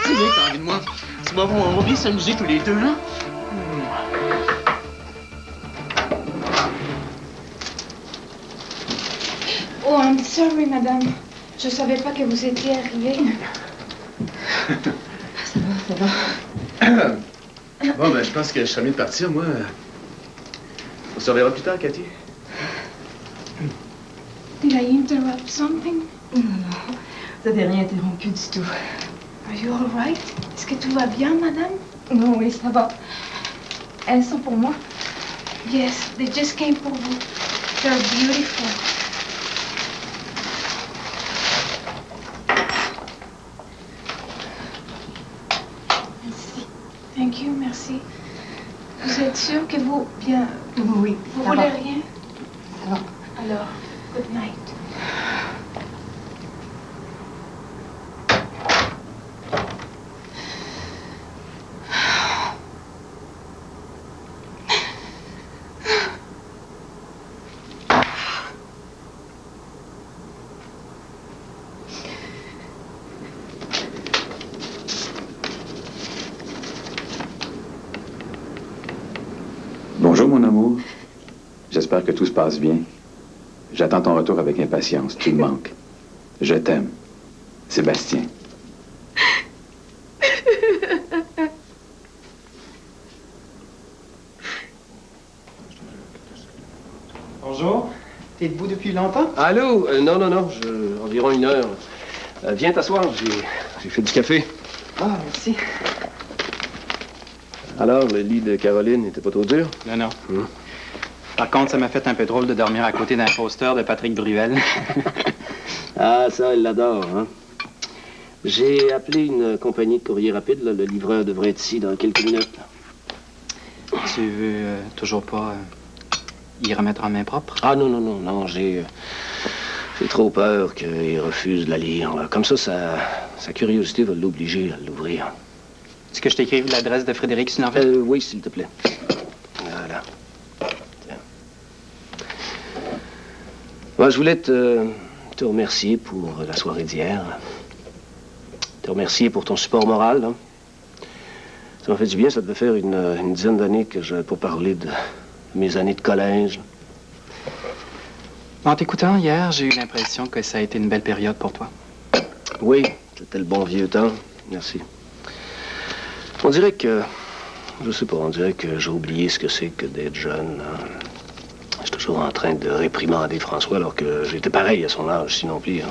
Tu sais, t'as envie de moi. Tu vas voir, on va bien s'amuser tous les deux, là. Oh, I'm sorry, madame. Je savais pas que vous étiez arrivée. Ça va. Bon, ben, je pense que je serais mieux de partir, moi. On se reverra plus tard, Cathy. Did I interrupt something? Non, vous n'avez rien interrompu du tout. Are you all right? Est-ce que tout va bien, madame? Non, oui, ça va. Elles sont pour moi? Yes, they just came pour vous. They're beautiful. Merci. Thank you, merci. Vous êtes sûr que vous... Bien... Oui, Vous ça voulez va. rien? Ça va. Alors, good night. Bonjour, mon amour. J'espère que tout se passe bien. J'attends ton retour avec impatience. Tu me manques. Je t'aime. Sébastien. Bonjour. T'es debout depuis longtemps? Allô? Non, environ 1 heure. Viens t'asseoir, j'ai fait du café. Ah, merci. Alors, le lit de Caroline n'était pas trop dur? Non. Par contre, ça m'a fait un peu drôle de dormir à côté d'un poster de Patrick Bruel. Ah, ça, elle l'adore, hein? J'ai appelé une compagnie de courrier rapide, là. Le livreur devrait être ici dans quelques minutes. Tu veux toujours pas y remettre en main propre? Ah, non, j'ai trop peur qu'il refuse de la lire. Là. Comme ça, sa curiosité va l'obliger à l'ouvrir. Est-ce que je t'écrive l'adresse de Frédéric Sinanville? Oui, s'il te plaît. Voilà. Tiens. Moi, je voulais te remercier pour la soirée d'hier. Te remercier pour ton support moral. Hein. Ça m'a fait du bien. Ça devait faire une dizaine d'années que je n'avais pas parlé de mes années de collège. En t'écoutant hier, j'ai eu l'impression que ça a été une belle période pour toi. Oui, c'était le bon vieux temps. Merci. On dirait que... Je sais pas, on dirait que j'ai oublié ce que c'est que d'être jeune. Hein. Je suis toujours en train de réprimander François alors que j'étais pareil à son âge, sinon pire.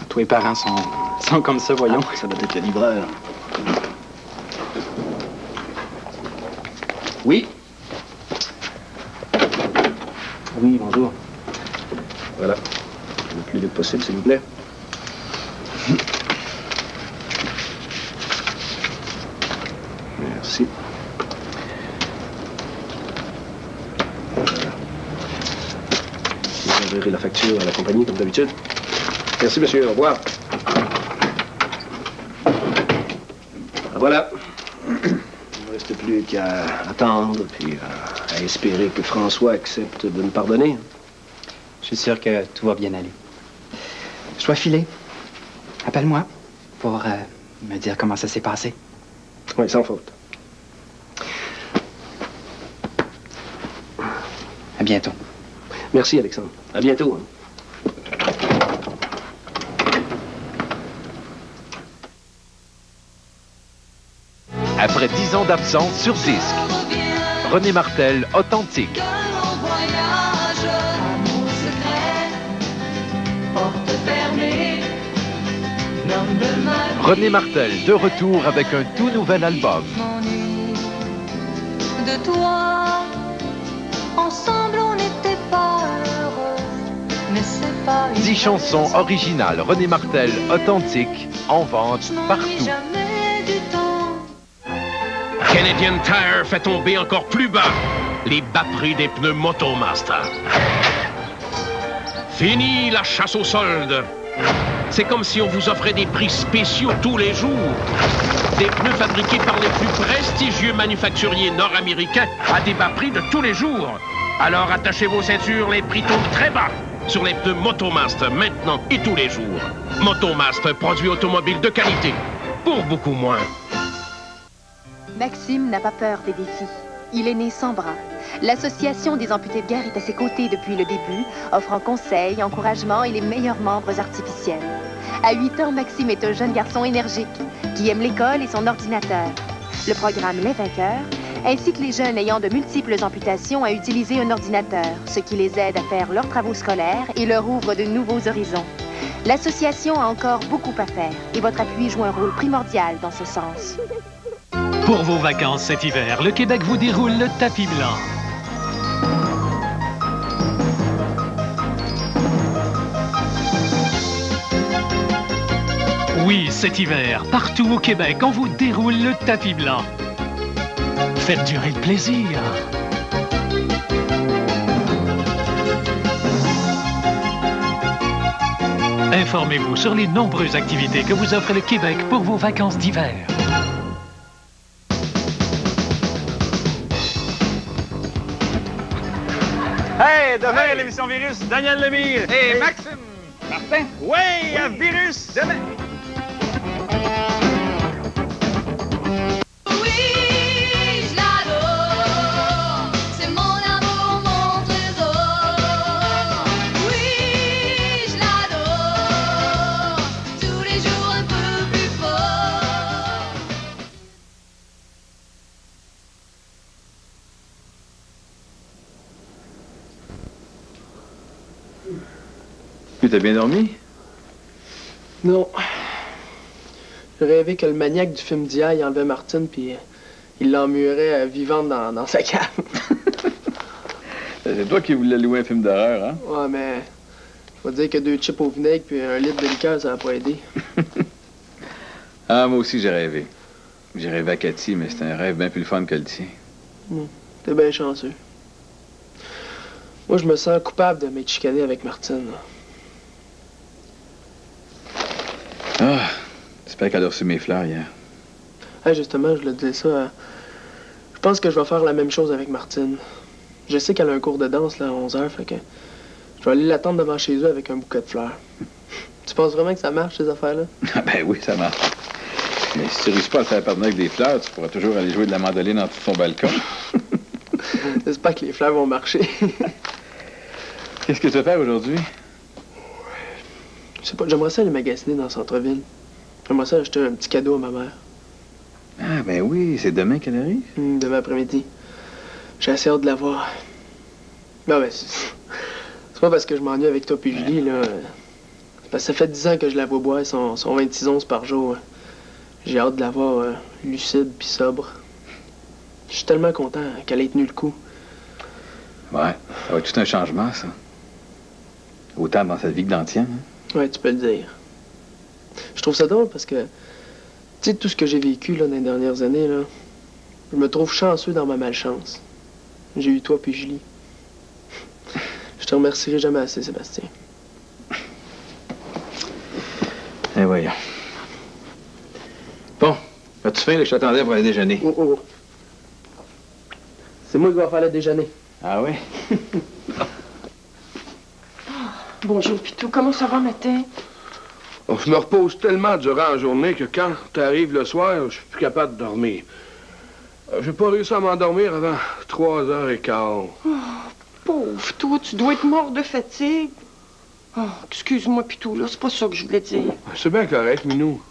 Tous les parents sont comme ça, voyons. Ah, ça doit être le libraire. Oui? Oui, bonjour. Voilà. Le plus vite possible, s'il vous plaît. Merci. Vous enverrez la facture à la compagnie, comme d'habitude. Merci, monsieur. Au revoir. Ah, voilà. Il ne me reste plus qu'à attendre, puis à espérer que François accepte de me pardonner. Je suis sûr que tout va bien aller. Je dois filer. Appelle-moi pour me dire comment ça s'est passé. Oui, sans faute. À bientôt. Merci, Alexandre. À bientôt. Hein. Après 10 ans d'absence sur disque, René Martel, Authentique. René Martel, de retour avec un tout nouvel album. De toi, ensemble on n'était pas heureux, mais c'est pas une 10 chansons originales René Martel, authentiques, en vente partout. jamais du temps. Canadian Tire fait tomber encore plus bas les bas prix des pneus Motomaster. Fini la chasse aux soldes. C'est comme si on vous offrait des prix spéciaux tous les jours. Des pneus fabriqués par les plus prestigieux manufacturiers nord-américains à des bas prix de tous les jours. Alors attachez vos ceintures, les prix tombent très bas sur les pneus Motomaster maintenant et tous les jours. Motomaster, produit automobile de qualité. pour beaucoup moins. Maxime n'a pas peur des défis. Il est né sans bras. L'Association des amputés de guerre est à ses côtés depuis le début, offrant conseils, encouragement et les meilleurs membres artificiels. À 8 ans, Maxime est un jeune garçon énergique qui aime l'école et son ordinateur. Le programme Les Vainqueurs incite les jeunes ayant de multiples amputations à utiliser un ordinateur, ce qui les aide à faire leurs travaux scolaires et leur ouvre de nouveaux horizons. L'association a encore beaucoup à faire et votre appui joue un rôle primordial dans ce sens. Pour vos vacances cet hiver, le Québec vous déroule le tapis blanc. Oui, cet hiver, partout au Québec, on vous déroule le tapis blanc. Faites durer le plaisir. Informez-vous sur les nombreuses activités que vous offre le Québec pour vos vacances d'hiver. Hey, demain, l'émission Virus, Daniel Lemire. Hey, Maxime! Martin? Oui, à Virus, demain. Tu t'as bien dormi? Non. J'ai rêvé que le maniaque du film d'hier, il enlevait Martine, puis il l'emmurait vivante dans sa cave. C'est toi qui voulais louer un film d'horreur, hein? Ouais, mais je vais dire que 2 chips au vinaigre puis un litre de liqueur, ça va pas aider. Ah, moi aussi, j'ai rêvé. J'ai rêvé à Cathy, mais c'était un rêve bien plus le fun que le tien. T'es bien chanceux. Moi, je me sens coupable de m'être chicané avec Martine. Ah, j'espère qu'elle a reçu mes fleurs hier. Ah, justement, je le disais ça. Je pense que je vais faire la même chose avec Martine. Je sais qu'elle a un cours de danse là, à 11h, fait que je vais aller l'attendre devant chez eux avec un bouquet de fleurs. Tu penses vraiment que ça marche, ces affaires-là? Ah ben oui, ça marche. Mais si tu réussis pas à le faire pardonner avec des fleurs, tu pourras toujours aller jouer de la mandoline en dessous de ton balcon. J'espère que les fleurs vont marcher. Qu'est-ce que tu vas faire aujourd'hui? Je sais pas, j'aimerais ça aller magasiner dans le centre-ville. J'aimerais ça acheter un petit cadeau à ma mère. Ah ben oui, c'est demain qu'elle arrive? Demain après-midi. J'ai assez hâte de la voir. Ben ouais, c'est pas parce que je m'ennuie avec toi puis Julie, là. C'est parce que ça fait 10 ans que je la vois boire son 26 onces par jour. J'ai hâte de la voir lucide puis sobre. Je suis tellement content qu'elle ait tenu le coup. Ouais, ça va être tout un changement, ça. Autant dans sa vie que dans le tien, hein? Ouais, tu peux le dire. Je trouve ça drôle parce que, tu sais, tout ce que j'ai vécu là, dans les dernières années, là, je me trouve chanceux dans ma malchance. J'ai eu toi puis Julie. Je te remercierai jamais assez, Sébastien. Eh voyons. Bon, as-tu faim, là, je t'attendais pour aller déjeuner. Oh. C'est moi qui vais faire le déjeuner. Ah oui? Bonjour, Pitou. Comment ça va, matin? Oh, je me repose tellement durant la journée que quand t'arrives le soir, je suis plus capable de dormir. J'ai pas réussi à m'endormir avant 3h15. Oh, pauvre toi, tu dois être mort de fatigue. Oh, excuse-moi, Pitou, là, c'est pas ça que je voulais dire. C'est bien correct, Minou.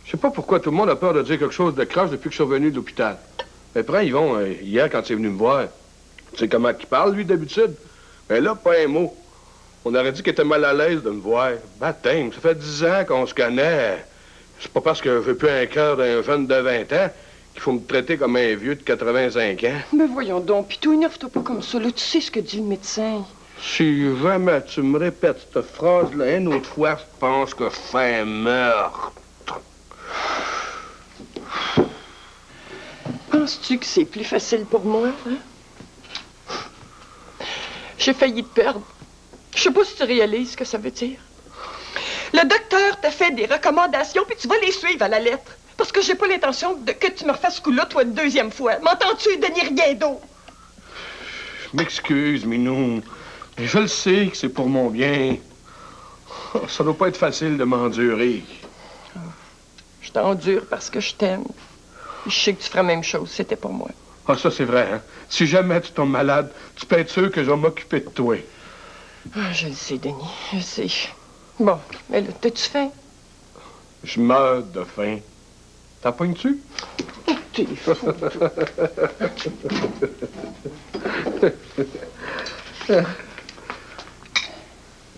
Je sais pas pourquoi tout le monde a peur de dire quelque chose de croche depuis que je suis revenu de l'hôpital. Mais prends Yvon, hier, quand il est venu me voir. Tu sais comment il parle, lui, d'habitude? Mais là, pas un mot. On aurait dit qu'il était mal à l'aise de me voir. Baptême, ça fait 10 ans qu'on se connaît. C'est pas parce que j'ai plus un cœur d'un jeune de 20 ans qu'il faut me traiter comme un vieux de 85 ans. Mais voyons donc, Pitou, énerve-toi pas comme ça, là. Tu sais ce que dit le médecin. Si jamais tu me répètes cette phrase-là une autre fois, je pense que je fais un meurtre. Penses-tu que c'est plus facile pour moi, hein? J'ai failli te perdre. Je sais pas si tu réalises ce que ça veut dire. Le docteur t'a fait des recommandations, puis tu vas les suivre à la lettre. Parce que j'ai pas l'intention que tu me refasses ce coup-là, toi, une deuxième fois. M'entends-tu, Denis, rien d'autre? Je m'excuse, Minou. Mais je le sais que c'est pour mon bien. Ça doit pas être facile de m'endurer. Je Je t'endure parce que je t'aime. Je sais que tu feras la même chose, c'était pour moi. Ah, ça, c'est vrai, hein? Si jamais tu tombes malade, tu peux être sûr que je vais m'occuper de toi. Ah, je le sais, Denis, je sais. Bon, mais là, t'as-tu faim? Je meurs de faim. T'as pognes-tu? T'es fou,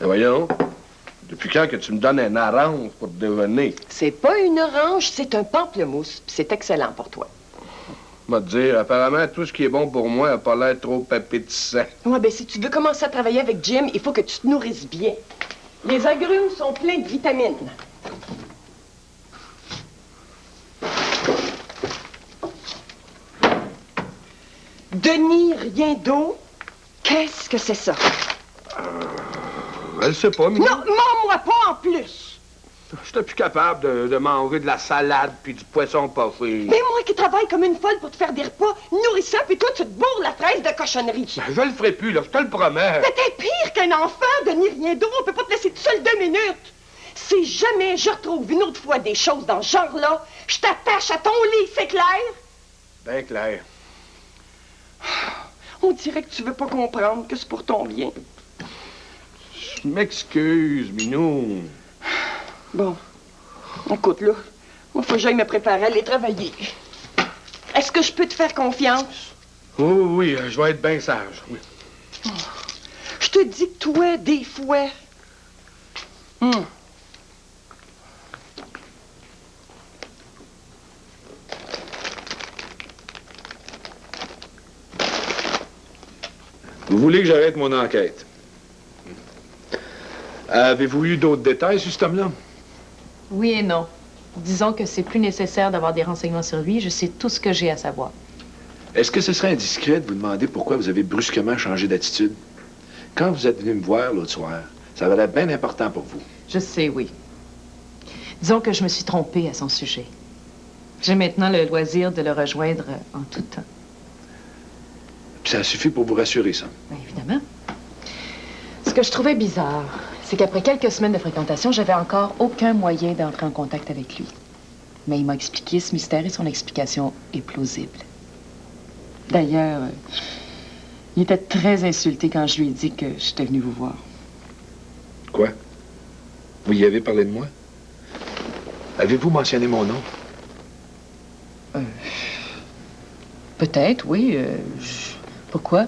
Voyons, depuis quand que tu me donnes un orange pour te déjeuner? C'est pas une orange, c'est un pamplemousse. Puis c'est excellent pour toi. M'a dire, apparemment, tout ce qui est bon pour moi n'a pas l'air trop appétissant. Ouais, ben si tu veux commencer à travailler avec Jim, il faut que tu te nourrisses bien. Les agrumes sont pleins de vitamines. Denis, rien d'eau. Qu'est-ce que c'est ça? Je sais pas, mais... Non, mens-moi pas en plus! J'étais plus capable de manger de la salade puis du poisson pas fait. Mais moi qui travaille comme une folle pour te faire des repas nourrissants, puis toi, tu te bourres la fraise de cochonnerie. Ben, je le ferai plus, là, je te le promets. Mais t'es pire qu'un enfant, Denis, rien d'eau. On peut pas te laisser tout seul 2 minutes. Si jamais je retrouve une autre fois des choses dans ce genre-là, je t'attache à ton lit, c'est clair? Ben clair. On dirait que tu veux pas comprendre que c'est pour ton bien. Je m'excuse, Minou. Bon, écoute, là, il faut que j'aille me préparer à aller travailler. Est-ce que je peux te faire confiance? Oui, je vais être bien sage, oui. Je te dis que toi, des fois... Vous voulez que j'arrête mon enquête? Avez-vous eu d'autres détails sur cet homme-là? Oui et non. Disons que c'est plus nécessaire d'avoir des renseignements sur lui. Je sais tout ce que j'ai à savoir. Est-ce que ce serait indiscret de vous demander pourquoi vous avez brusquement changé d'attitude? Quand vous êtes venu me voir l'autre soir, ça avait l'air bien important pour vous. Je sais, oui. Disons que je me suis trompée à son sujet. J'ai maintenant le loisir de le rejoindre en tout temps. Puis ça suffit pour vous rassurer, ça? Bien évidemment. Ce que je trouvais bizarre, c'est qu'après quelques semaines de fréquentation, j'avais encore aucun moyen d'entrer en contact avec lui. Mais il m'a expliqué ce mystère et son explication est plausible. D'ailleurs, il était très insulté quand je lui ai dit que j'étais venue vous voir. Quoi? Vous y avez parlé de moi? Avez-vous mentionné mon nom? Peut-être, oui. Pourquoi?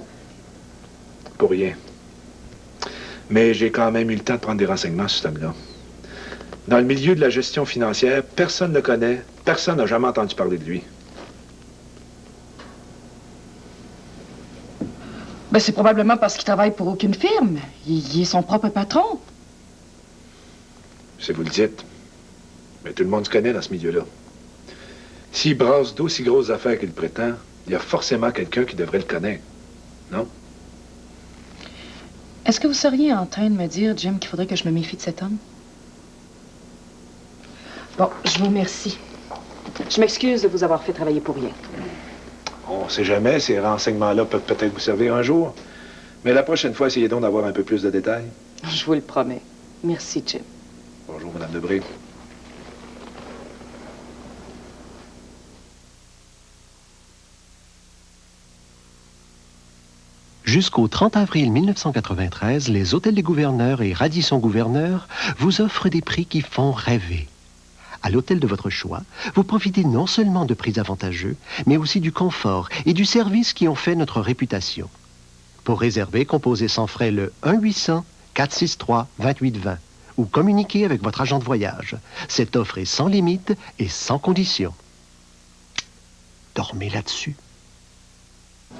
Pour rien. Mais j'ai quand même eu le temps de prendre des renseignements sur cet homme-là. Dans le milieu de la gestion financière, personne ne le connaît, personne n'a jamais entendu parler de lui. Ben, c'est probablement parce qu'il travaille pour aucune firme. Il est son propre patron. Si vous le dites. Mais tout le monde se connaît dans ce milieu-là. S'il brasse d'aussi grosses affaires qu'il prétend, il y a forcément quelqu'un qui devrait le connaître. Non? Est-ce que vous seriez en train de me dire, Jim, qu'il faudrait que je me méfie de cet homme? Bon, je vous remercie. Je m'excuse de vous avoir fait travailler pour rien. On sait jamais, ces renseignements-là peuvent peut-être vous servir un jour. Mais la prochaine fois, essayez donc d'avoir un peu plus de détails. Je vous le promets. Merci, Jim. Bonjour, Madame Debré. Jusqu'au 30 avril 1993, les hôtels des gouverneurs et Radisson Gouverneur vous offrent des prix qui font rêver. À l'hôtel de votre choix, vous profitez non seulement de prix avantageux, mais aussi du confort et du service qui ont fait notre réputation. Pour réserver, composez sans frais le 1-800-463-2820 ou communiquez avec votre agent de voyage. Cette offre est sans limite et sans condition. Dormez là-dessus.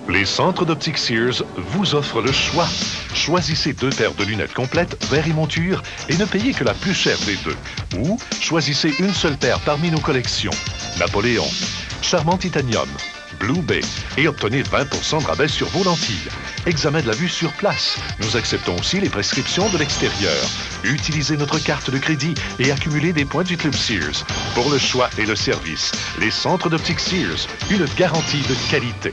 Les centres d'optique Sears vous offrent le choix. Choisissez 2 paires de lunettes complètes, verres et montures, et ne payez que la plus chère des 2. Ou choisissez une seule paire parmi nos collections. Napoléon, Charmant Titanium, Blue Bay, et obtenez 20% de rabais sur vos lentilles. Examen de la vue sur place. Nous acceptons aussi les prescriptions de l'extérieur. Utilisez notre carte de crédit et accumulez des points du Club Sears. Pour le choix et le service, les centres d'optique Sears, une garantie de qualité.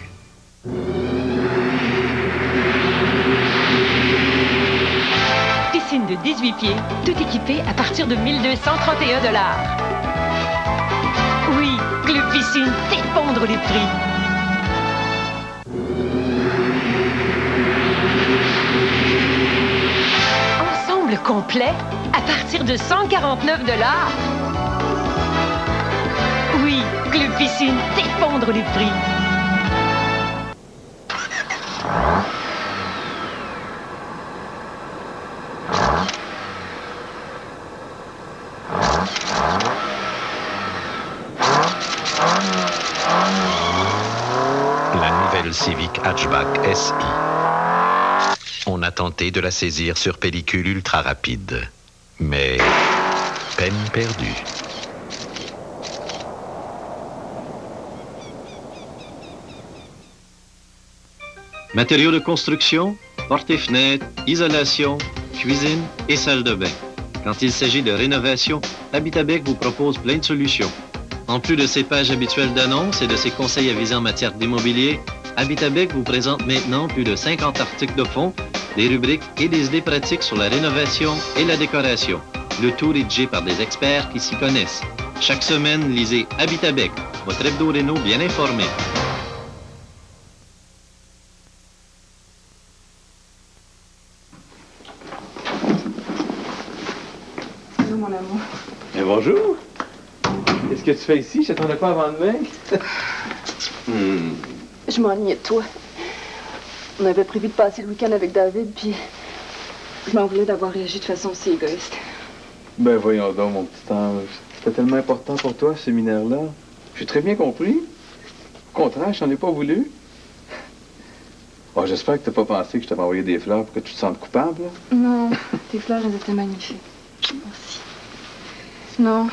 Piscine de 18 pieds, tout équipé à partir de 1 231 $. Club Piscine fait fondre les prix. Ensemble complet à partir de 149 $. Oui, Club Piscine fait fondre les prix. Civic Hatchback SI. On a tenté de la saisir sur pellicule ultra rapide, mais peine perdue. Matériaux de construction, portes et fenêtres, isolation, cuisine et salle de bain. Quand il s'agit de rénovation, Habitabec vous propose plein de solutions. En plus de ses pages habituelles d'annonces et de ses conseils avisés en matière d'immobilier, Habitabec vous présente maintenant plus de 50 articles de fond, des rubriques et des idées pratiques sur la rénovation et la décoration. Le tout rédigé par des experts qui s'y connaissent. Chaque semaine, lisez Habitabec, votre hebdo réno bien informé. Bonjour, mon amour. Et bonjour. Qu'est-ce que tu fais ici? Je t'attendais pas avant demain. Je m'ennuyais de toi. On avait prévu de passer le week-end avec David, puis je m'en voulais d'avoir réagi de façon aussi égoïste. Ben voyons donc, mon petit ange. C'était tellement important pour toi, ce séminaire-là. J'ai très bien compris. Au contraire, je n'en ai pas voulu. Oh, j'espère que tu n'as pas pensé que je t'avais envoyé des fleurs pour que tu te sentes coupable. Là. Non, tes fleurs, elles étaient magnifiques. Merci. Non,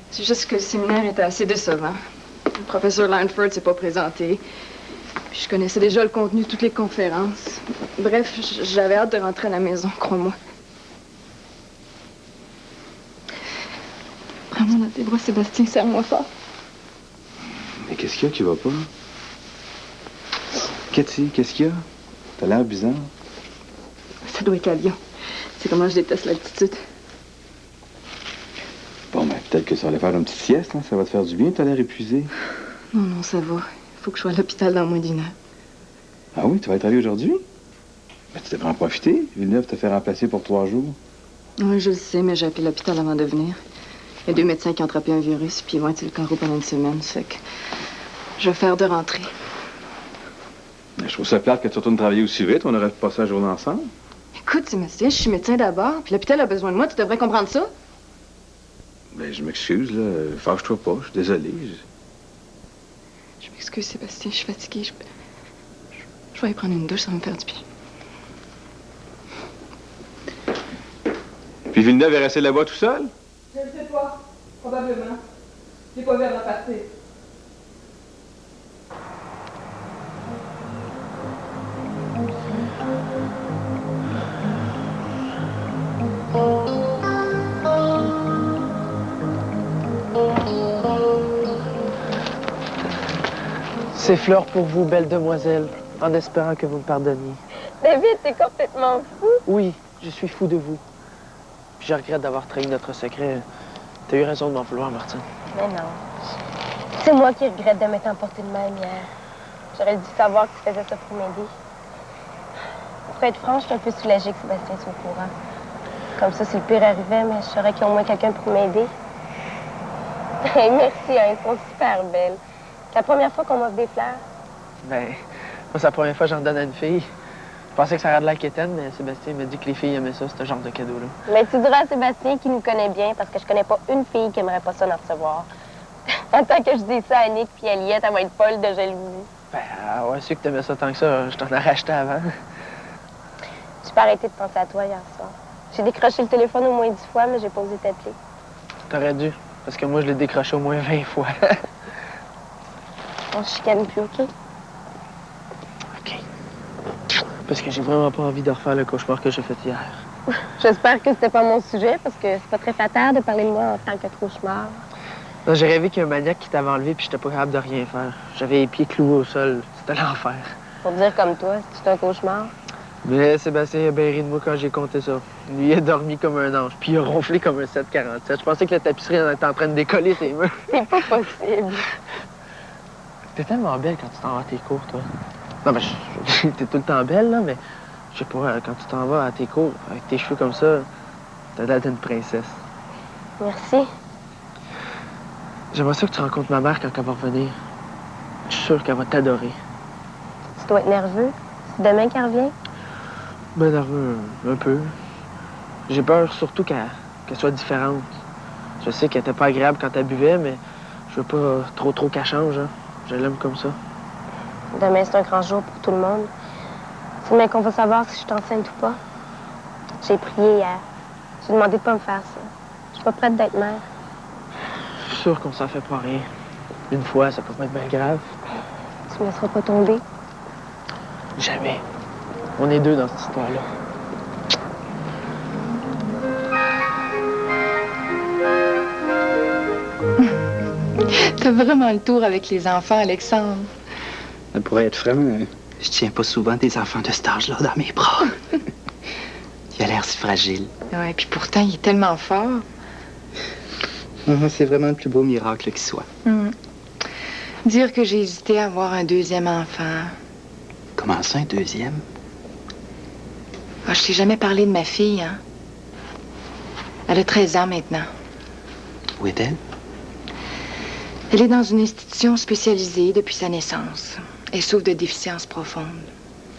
c'est juste que le séminaire était assez décevant. Le professeur Langford s'est pas présenté. Puis je connaissais déjà le contenu de toutes les conférences. Bref, j'avais hâte de rentrer à la maison, crois-moi. Prends-moi dans tes bras, Sébastien, serre-moi fort. Mais qu'est-ce qu'il y a qui va pas? Cathy, qu'est-ce qu'il y a? T'as l'air bizarre. Ça doit être l'avion. C'est comment je déteste l'altitude. Bon, ben, peut-être que ça va aller faire une petite sieste, hein? Ça va te faire du bien, t'as l'air épuisé. Non, non, ça va. Il faut que je sois à l'hôpital dans moins d'1 heure. Ah oui, tu vas être allé aujourd'hui? Ben, tu devrais en profiter. Villeneuve t'a fait remplacer pour 3 jours. Oui, je le sais, mais j'ai appelé l'hôpital avant de venir. Il y a 2 médecins qui ont attrapé un virus, puis ils vont être sur le carreau pendant une semaine. Ça fait que je vais faire de rentrer. Ben, je trouve ça plate que tu retournes travailler aussi vite. On aurait passé la journée ensemble. Écoute, Sébastien, je suis médecin d'abord, puis l'hôpital a besoin de moi. Tu devrais comprendre ça. Ben, je m'excuse, là. Fâche-toi pas. Je suis désolé. Je m'excuse, Sébastien. Je suis fatiguée. Je vais aller prendre une douche, ça va me faire du bien. Puis Villeneuve est resté là-bas tout seul? Je ne sais pas. Probablement. J'ai pas vu avant partir. Ces fleurs pour vous, belle demoiselle, en espérant que vous me pardonniez. David, t'es complètement fou. Oui, je suis fou de vous. Puis je regrette d'avoir trahi notre secret. T'as eu raison de m'en vouloir, Martine. Mais non. C'est moi qui regrette de m'être emporté de même hier. J'aurais dû savoir que tu faisais ça pour m'aider. Pour être franche, je suis un peu soulagée que Sébastien soit au courant. Comme ça, si le pire arrivait, mais je saurais qu'il y a au moins quelqu'un pour m'aider. Hey, merci, hein, ils sont super belles. C'est la première fois qu'on m'offre des fleurs. Ben, moi, c'est la première fois que j'en donne à une fille. Je pensais que ça aurait de la quétaine, mais Sébastien m'a dit que les filles aimaient ça, ce genre de cadeau-là. Mais tu diras à Sébastien qu'il nous connaît bien, parce que je connais pas une fille qui aimerait pas ça d'en recevoir. Attends que je dise ça à Nick puis Aliette, elle va être folle de jalousie. Ben, ouais, c'est que t'aimais ça tant que ça, je t'en ai racheté avant. J'ai pas arrêté de penser à toi hier soir. J'ai décroché le téléphone au moins 10 fois, mais j'ai pas osé t'appeler. T'aurais dû, parce que moi, je l'ai décroché au moins 20 fois. On se chicane plus, OK? OK. Parce que j'ai vraiment pas envie de refaire le cauchemar que j'ai fait hier. J'espère que c'était pas mon sujet, parce que c'est pas très fatal de parler de moi en tant que cauchemar. Non, j'ai rêvé qu'il y a un maniaque qui t'avait enlevé puis j'étais pas capable de rien faire. J'avais les pieds cloués au sol. C'était l'enfer. Pour dire comme toi, c'est un cauchemar? Mais Sébastien a bien ri de moi quand j'ai compté ça. Lui, il a dormi comme un ange, puis il a ronflé comme un 747. Je pensais que la tapisserie en était en train de décoller ses murs. C'est pas possible. T'es tellement belle quand tu t'en vas à tes cours, toi. Non, mais t'es tout le temps belle, là, mais je sais pas, quand tu t'en vas à tes cours, avec tes cheveux comme ça, t'as l'air d'une princesse. Merci. J'aimerais ça que tu rencontres ma mère quand elle va revenir. Je suis sûr qu'elle va t'adorer. Tu dois être nerveux. C'est demain qu'elle revient? Ben nerveux, un peu. J'ai peur surtout qu'elle soit différente. Je sais qu'elle était pas agréable quand elle buvait, mais je veux pas trop qu'elle change. Hein. Je l'aime comme ça. Demain, c'est un grand jour pour tout le monde. C'est demain qu'on va savoir si je suis enceinte ou pas. J'ai prié hier. J'ai demandé de pas me faire ça. Je suis pas prête d'être mère. Je suis sûr qu'on s'en fait pas rien. Une fois, ça peut pas être bien grave. Tu me laisseras pas tomber? Jamais. On est deux dans cette histoire-là. T'as vraiment le tour avec les enfants, Alexandre. Ça pourrait être franc, je tiens pas souvent des enfants de cet âge-là dans mes bras. Il a l'air si fragile. Ouais, puis pourtant, il est tellement fort. C'est vraiment le plus beau miracle qui soit. Dire que j'ai hésité à avoir un deuxième enfant. Comment ça, un deuxième? Ah, je t'ai jamais parlé de ma fille, hein? Elle a 13 ans maintenant. Où est-elle? Elle est dans une institution spécialisée depuis sa naissance. Elle souffre de déficience profonde.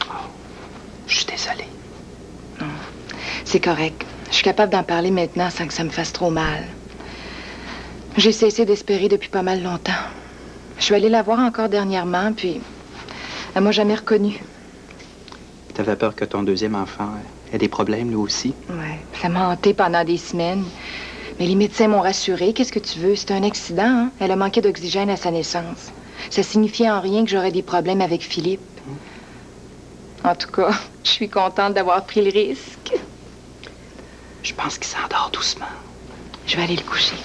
Oh, je suis désolée. Non, c'est correct. Je suis capable d'en parler maintenant sans que ça me fasse trop mal. J'ai cessé d'espérer depuis pas mal longtemps. Je suis allée la voir encore dernièrement, puis elle m'a jamais reconnue. T'avais peur que ton deuxième enfant ait des problèmes, lui aussi? Ouais, ça m'a hantée pendant des semaines. Mais les médecins m'ont rassurée. Qu'est-ce que tu veux? C'est un accident, hein? Elle a manqué d'oxygène à sa naissance. Ça signifiait en rien que j'aurais des problèmes avec Philippe. En tout cas, je suis contente d'avoir pris le risque. Je pense qu'il s'endort doucement. Je vais aller le coucher.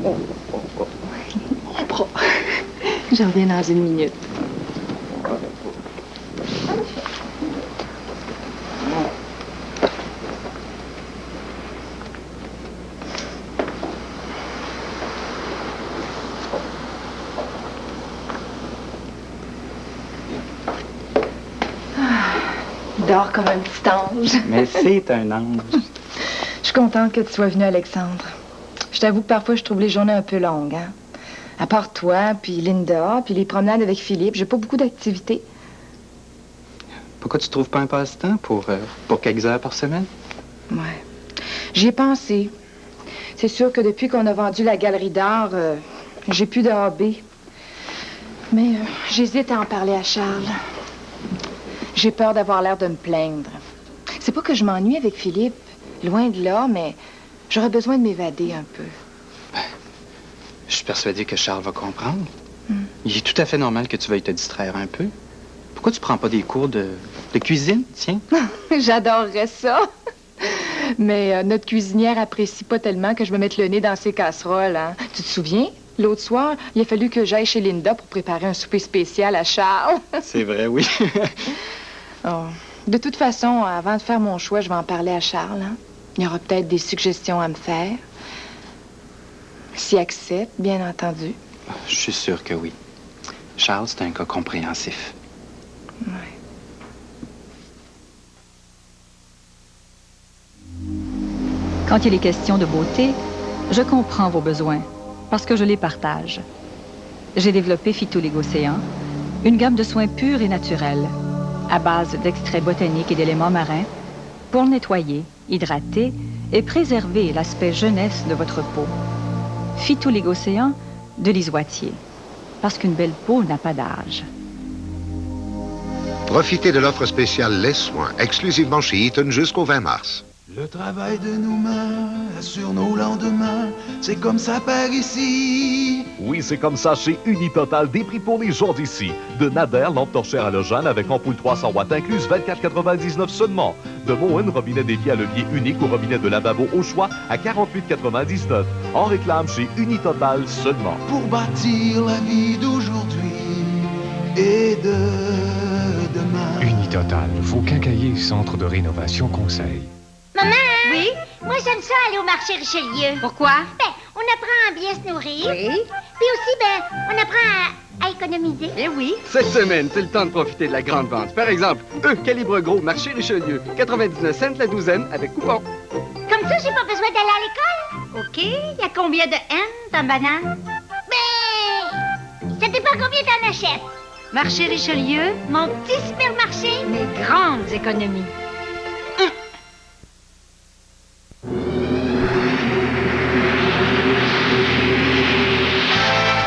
Mon bras. Je reviens dans une minute. Dors comme un petit ange. Mais c'est un ange. Je suis contente que tu sois venu, Alexandre. Je t'avoue que parfois, je trouve les journées un peu longues, hein. À part toi, puis Linda, puis les promenades avec Philippe, j'ai pas beaucoup d'activités. Pourquoi tu trouves pas un passe-temps pour quelques heures par semaine? Ouais. J'y ai pensé. C'est sûr que depuis qu'on a vendu la galerie d'art, j'ai plus de hobby. Mais j'hésite à en parler à Charles. J'ai peur d'avoir l'air de me plaindre. C'est pas que je m'ennuie avec Philippe, loin de là, mais j'aurais besoin de m'évader un peu. Je suis persuadée que Charles va comprendre. Il est tout à fait normal que tu veuilles te distraire un peu. Pourquoi tu prends pas des cours de cuisine, tiens? J'adorerais ça. Mais notre cuisinière apprécie pas tellement que je me mette le nez dans ses casseroles, hein. Tu te souviens? L'autre soir, il a fallu que j'aille chez Linda pour préparer un souper spécial à Charles. C'est vrai, oui. Oh. De toute façon, avant de faire mon choix, je vais en parler à Charles, hein. Il y aura peut-être des suggestions à me faire. S'il accepte, bien entendu. Je suis sûre que oui. Charles, c'est un gars compréhensif. Ouais. Quand il est question de beauté, je comprends vos besoins, parce que je les partage. J'ai développé Phytolégocéan, une gamme de soins purs et naturels, à base d'extraits botaniques et d'éléments marins, pour nettoyer, hydrater et préserver l'aspect jeunesse de votre peau. Phytolégocéan de l'Isoitier, parce qu'une belle peau n'a pas d'âge. Profitez de l'offre spéciale Les Soins, exclusivement chez Eaton jusqu'au 20 mars. Le travail de nos mains assure nos lendemains, c'est comme ça par ici. Oui, c'est comme ça chez Unitotal, des prix pour les gens d'ici. De Nader, lampe torchère halogène avec ampoule 300 watts incluse, 24,99 seulement. De Moen, robinet d'évier à levier unique ou robinet de lavabo au choix à 48,99. En réclame chez Unitotal seulement. Pour bâtir la vie d'aujourd'hui et de demain. Unitotal, vos quincailliers Centre de rénovation conseil. Maman! Oui? Moi, j'aime ça aller au marché Richelieu. Pourquoi? Ben, on apprend à bien se nourrir. Oui. Puis aussi, ben, on apprend à économiser. Eh oui. Cette semaine, c'est le temps de profiter de la grande vente. Par exemple, calibre gros, marché Richelieu, 99 cents la douzaine avec coupon. Comme ça, j'ai pas besoin d'aller à l'école. OK. Il y a combien de N dans banane? Ben, ça dépend combien t'en achètes. Marché Richelieu, mon petit supermarché. Mes grandes économies.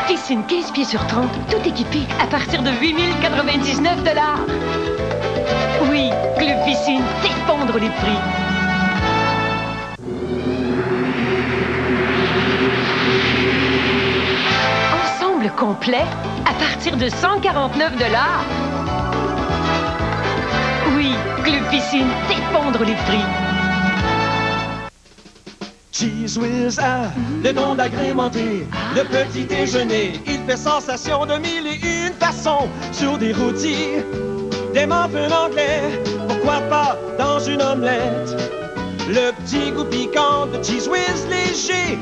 Piscine 15 pieds sur 30, tout équipé à partir de 8 099 $. Oui, Club Piscine fait fondre les prix. Ensemble complet à partir de 149 $. Oui, Club Piscine fait fondre les prix. Cheese Whiz a le nom d'agrémenter le petit déjeuner. Il fait sensation de mille et une façons sur des rôtis, des muffins anglais, pourquoi pas dans une omelette. Le petit goût piquant de Cheese Whiz léger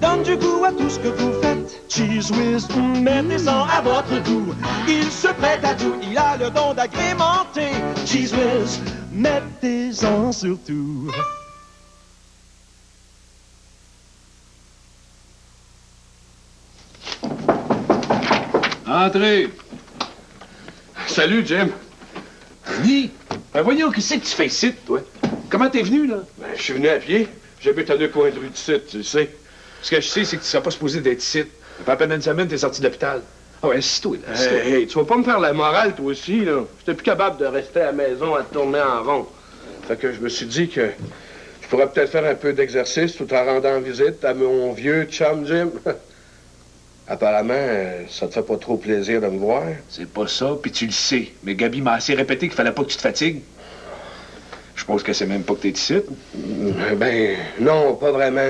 donne du goût à tout ce que vous faites. Cheese Whiz, mettez-en à votre goût. Il se prête à tout, il a le don d'agrémenter. Cheese Whiz, mettez-en surtout. Entrez. Salut, Jim. Denis, ben voyons, qu'est-ce que tu fais ici, toi? Comment t'es venu, là? Ben, je suis venu à pied. J'habite à deux coins de rue de site, tu sais. Ce que je sais, c'est que tu seras pas supposé d'être ici. Pas à peine une semaine, t'es sorti de l'hôpital. Ah ouais, assis-toi, là. Hey, tu vas pas me faire la morale, toi aussi, là. J'étais plus capable de rester à la maison à tourner en rond. Fait que je me suis dit que je pourrais peut-être faire un peu d'exercice tout en rendant visite à mon vieux chum Jim. Apparemment, ça te fait pas trop plaisir de me voir. C'est pas ça, puis tu le sais. Mais Gabi m'a assez répété qu'il fallait pas que tu te fatigues. Je suppose que c'est même pas que t'es ici. Ben, non, pas vraiment.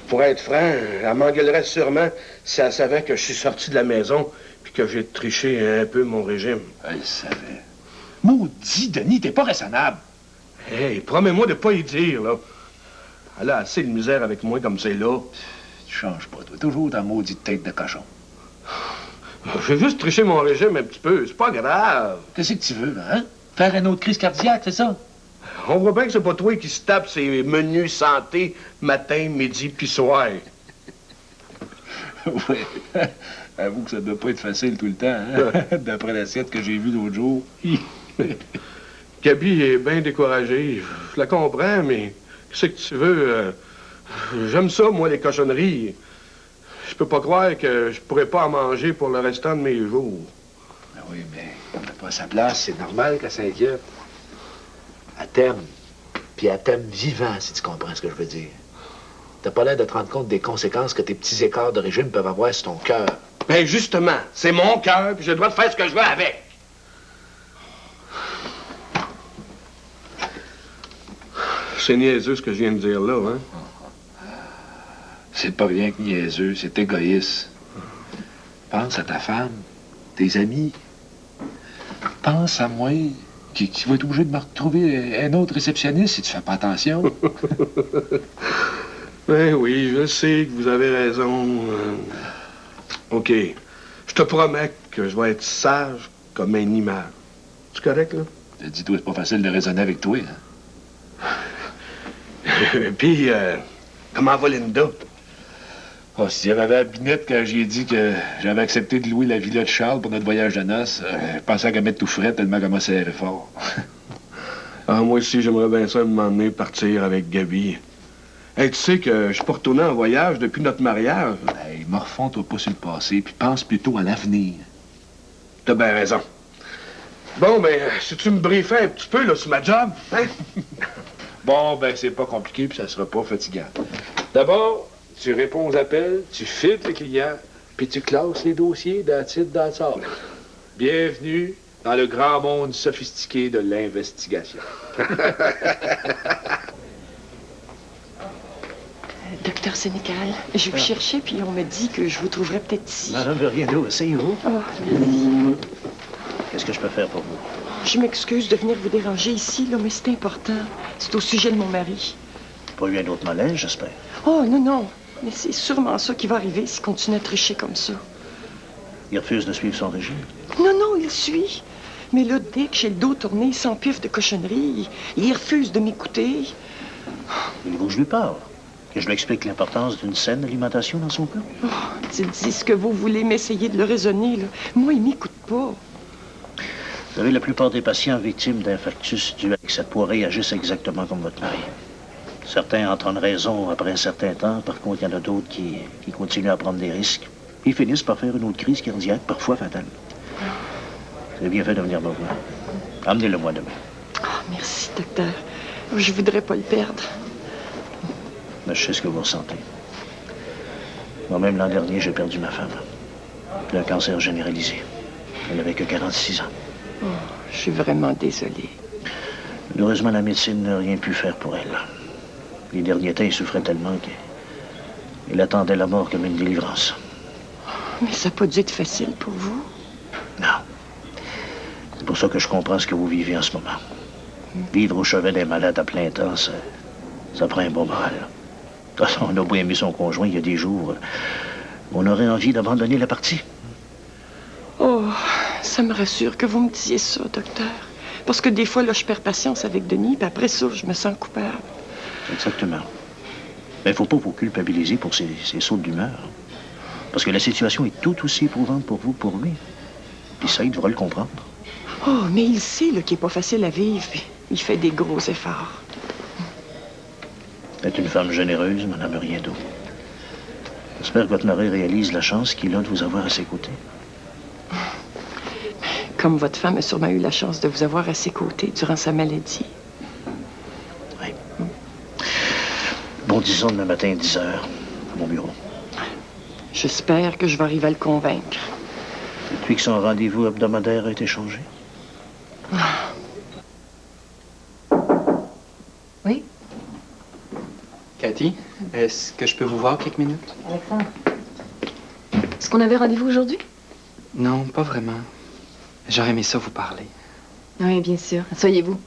Pour être franc, elle m'engueulerait sûrement si elle savait que je suis sorti de la maison puis que j'ai triché un peu mon régime. Elle savait. Maudit, Denis, t'es pas raisonnable. Hey, promets-moi de pas y dire, là. Elle a assez de misère avec moi comme c'est là. Tu changes pas, toi. Toujours ta maudite tête de cochon. J'ai juste triché mon régime un petit peu. C'est pas grave. Qu'est-ce que tu veux, là, hein? Faire une autre crise cardiaque, c'est ça? On voit bien que c'est pas toi qui se tape ces menus santé matin, midi puis soir. Oui. Avoue que ça doit pas être facile tout le temps, hein? D'après l'assiette que j'ai vue l'autre jour. Gabi est bien découragée. Je la comprends, mais qu'est-ce que tu veux? J'aime ça, moi, les cochonneries. Je peux pas croire que je pourrais pas en manger pour le restant de mes jours. Ben oui, mais on n'a pas sa place. C'est normal qu'elle s'inquiète. Elle t'aime. Puis elle t'aime vivant, si tu comprends ce que je veux dire. T'as pas l'air de te rendre compte des conséquences que tes petits écarts de régime peuvent avoir sur ton cœur. Ben justement, c'est mon cœur, puis j'ai le droit de faire ce que je veux avec. C'est niaiseux ce que je viens de dire là, hein? C'est pas rien que niaiseux, c'est égoïste. Pense à ta femme, tes amis. Pense à moi, qui va être obligé de me retrouver un autre réceptionniste si tu fais pas attention. Ben oui, je sais que vous avez raison. OK. Je te promets que je vais être sage comme un image. C'est correct, là? Dis-toi, c'est pas facile de raisonner avec toi, hein? Puis, comment va Linda? Oh, si elle m'avait à Binette quand j'ai dit que j'avais accepté de louer la villa de Charles pour notre voyage de noces, je pensais qu'elle mettre tout frais tellement qu'elle m'a serré fort. Ah, moi aussi, j'aimerais bien ça m'emmener partir avec Gabi. Hey, tu sais que je suis pas retourné en voyage depuis notre mariage. Hey, morfonds-toi pas sur le passé, puis pense plutôt à l'avenir. T'as bien raison. Bon, ben, si tu me briefais un petit peu, là, sur ma job, hein? Bon, ben, c'est pas compliqué, puis ça sera pas fatigant. D'abord, tu réponds aux appels, tu filtres les clients, puis tu classes les dossiers that's-it, that's all. Bienvenue dans le grand monde sophistiqué de l'investigation. Docteur Sénécal, je vous cherchais, puis on m'a dit que je vous trouverais peut-être ici. Madame Verriendo, asseyez-vous. Oh, merci. Qu'est-ce que je peux faire pour vous? Je m'excuse de venir vous déranger ici, là, mais c'est important. C'est au sujet de mon mari. Pas eu un autre malaise, j'espère. Oh, non, non. Mais c'est sûrement ça qui va arriver s'il continue à tricher comme ça. Il refuse de suivre son régime. Non, non, il suit. Mais là, dès que j'ai le dos tourné, il s'empiffe de cochonneries. Il refuse de m'écouter. Il vous que je lui parle. Que je lui explique l'importance d'une saine alimentation dans son cas. Oh, dites ce que vous voulez, mais essayez de le raisonner, là. Moi, il m'écoute pas. Vous savez, la plupart des patients victimes d'infarctus dus avec cette poirée agissent exactement comme votre mari. Certains entraînent raison après un certain temps. Par contre, il y en a d'autres qui continuent à prendre des risques. Ils finissent par faire une autre crise cardiaque, parfois fatale. Vous avez bien fait de venir me voir. Amenez-le-moi demain. Oh, merci, docteur. Je voudrais pas le perdre. Mais je sais ce que vous ressentez. Moi-même, l'an dernier, j'ai perdu ma femme. D'un cancer généralisé. Elle n'avait que 46 ans. Oh, je suis vraiment désolée. Heureusement, la médecine n'a rien pu faire pour elle. Les derniers temps, il souffrait tellement qu'il attendait la mort comme une délivrance. Mais ça n'a pas dû être facile pour vous. Non. C'est pour ça que je comprends ce que vous vivez en ce moment. Vivre au chevet des malades à plein temps, ça prend un bon moral. De toute façon, on a beau aimer son conjoint, il y a des jours, on aurait envie d'abandonner la partie. Oh, ça me rassure que vous me disiez ça, docteur. Parce que des fois, là, je perds patience avec Denis, puis après ça, je me sens coupable. Exactement. Mais il ne faut pas vous culpabiliser pour ces sautes d'humeur. Parce que la situation est tout aussi éprouvante pour vous, pour lui. Puis ça, il devra le comprendre. Oh, mais il sait, là, qu'il n'est pas facile à vivre. Il fait des gros efforts. Vous êtes une femme généreuse, Madame Riendo. J'espère que votre mari réalise la chance qu'il a de vous avoir à ses côtés. Comme votre femme a sûrement eu la chance de vous avoir à ses côtés durant sa maladie. Oui. Bon, disons demain matin à 10 heures, à mon bureau. J'espère que je vais arriver à le convaincre. Depuis que son rendez-vous hebdomadaire a été changé? Oui? Cathy, est-ce que je peux vous voir quelques minutes? Alexandre. Est-ce qu'on avait rendez-vous aujourd'hui? Non, pas vraiment. J'aurais aimé ça vous parler. Oui, bien sûr. Asseyez-vous.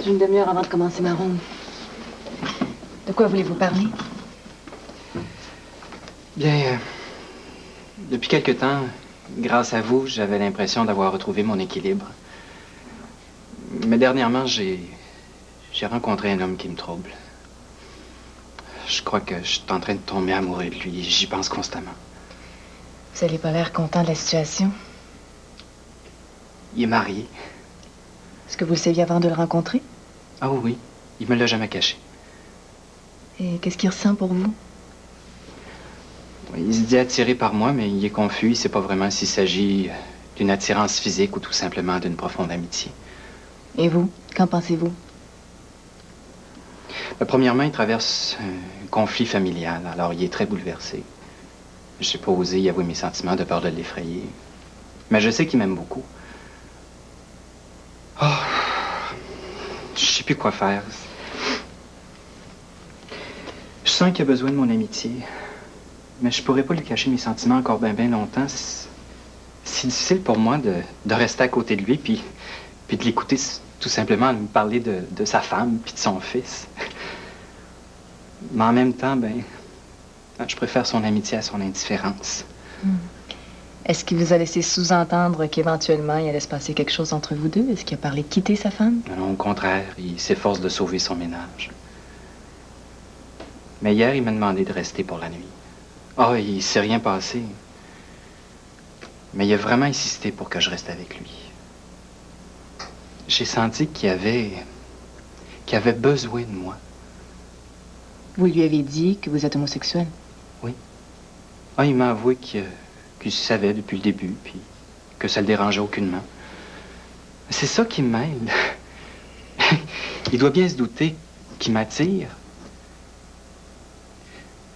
J'ai une demi-heure avant de commencer ma ronde. De quoi voulez-vous parler? Bien, depuis quelque temps, grâce à vous, j'avais l'impression d'avoir retrouvé mon équilibre. Mais dernièrement, j'ai rencontré un homme qui me trouble. Je crois que je suis en train de tomber amoureux de lui. J'y pense constamment. Vous n'avez pas l'air content de la situation. Il est marié. Est-ce que vous le saviez avant de le rencontrer? Ah oui, il me l'a jamais caché. Et qu'est-ce qu'il ressent pour vous? Il se dit attiré par moi, mais il est confus. Il ne sait pas vraiment s'il s'agit d'une attirance physique ou tout simplement d'une profonde amitié. Et vous? Qu'en pensez-vous? Premièrement, il traverse un conflit familial, alors il est très bouleversé. Je n'ai pas osé y avouer mes sentiments de peur de l'effrayer. Mais je sais qu'il m'aime beaucoup. Oh, je sais plus quoi faire. Je sens qu'il a besoin de mon amitié. Mais je pourrais pas lui cacher mes sentiments encore bien longtemps. C'est difficile pour moi de rester à côté de lui puis de l'écouter tout simplement me parler de sa femme puis de son fils. Mais en même temps, je préfère son amitié à son indifférence. Est-ce qu'il vous a laissé sous-entendre qu'éventuellement, il allait se passer quelque chose entre vous deux? Est-ce qu'il a parlé de quitter sa femme? Non, au contraire, il s'efforce de sauver son ménage. Mais hier, il m'a demandé de rester pour la nuit. Oh, il s'est rien passé. Mais il a vraiment insisté pour que je reste avec lui. J'ai senti qu'il avait besoin de moi. Vous lui avez dit que vous êtes homosexuel? Oui. Ah, il m'a avoué qu'il savait depuis le début, puis que ça le dérangeait aucunement. C'est ça qui m'aide. Il doit bien se douter qu'il m'attire.